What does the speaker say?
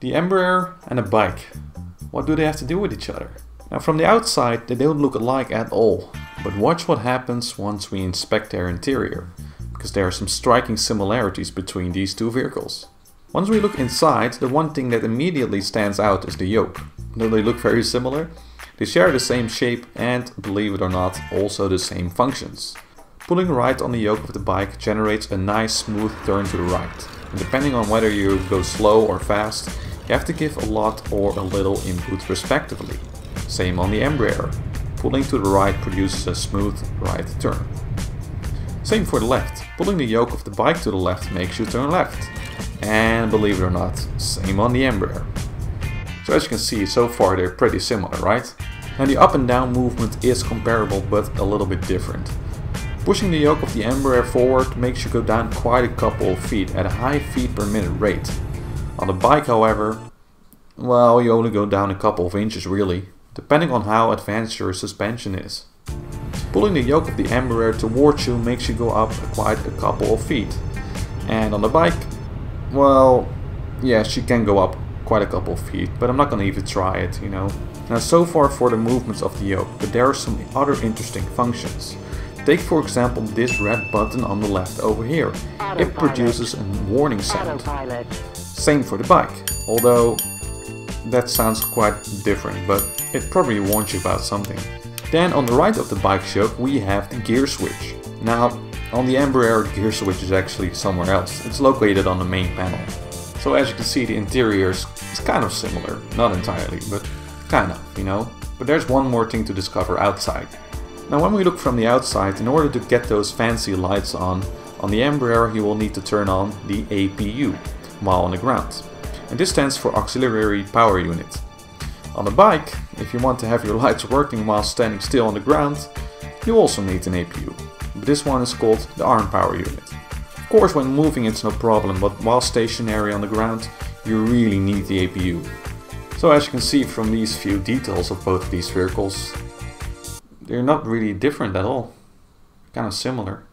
The Embraer and a bike. What do they have to do with each other? Now from the outside they don't look alike at all, but watch what happens once we inspect their interior, because there are some striking similarities between these two vehicles. Once we look inside, the one thing that immediately stands out is the yoke. Though they look very similar, they share the same shape and, believe it or not, also the same functions. Pulling right on the yoke of the bike generates a nice smooth turn to the right. And depending on whether you go slow or fast, you have to give a lot or a little input respectively. Same on the Embraer. Pulling to the right produces a smooth right turn. Same for the left. Pulling the yoke of the bike to the left makes you turn left. And believe it or not, same on the Embraer. So as you can see, so far they're pretty similar, right? Now the up and down movement is comparable but a little bit different. Pushing the yoke of the Embraer forward makes you go down quite a couple of feet at a high feet per minute rate. On the bike, however, well, you only go down a couple of inches really, depending on how advanced your suspension is. Pulling the yoke of the Embraer towards you makes you go up quite a couple of feet. And on the bike, well, yeah, she can go up quite a couple of feet, but I'm not gonna even try it, you know. Now so far for the movements of the yoke, but there are some other interesting functions. Take for example this red button on the left over here. It produces a warning sound. Same for the bike, although that sounds quite different, but it probably warns you about something. Then on the right of the bike yoke we have the gear switch. Now on the Embraer the gear switch is actually somewhere else. It's located on the main panel. So as you can see the interior is kind of similar, not entirely, but kind of, you know. But there's one more thing to discover outside. Now when we look from the outside, in order to get those fancy lights on the Embraer you will need to turn on the APU while on the ground. And this stands for Auxiliary Power Unit. On the bike, if you want to have your lights working while standing still on the ground, you also need an APU. But this one is called the Arm Power Unit. Of course when moving it's no problem, but while stationary on the ground you really need the APU. So as you can see from these few details of both of these vehicles, they're not really different at all. Kind of similar.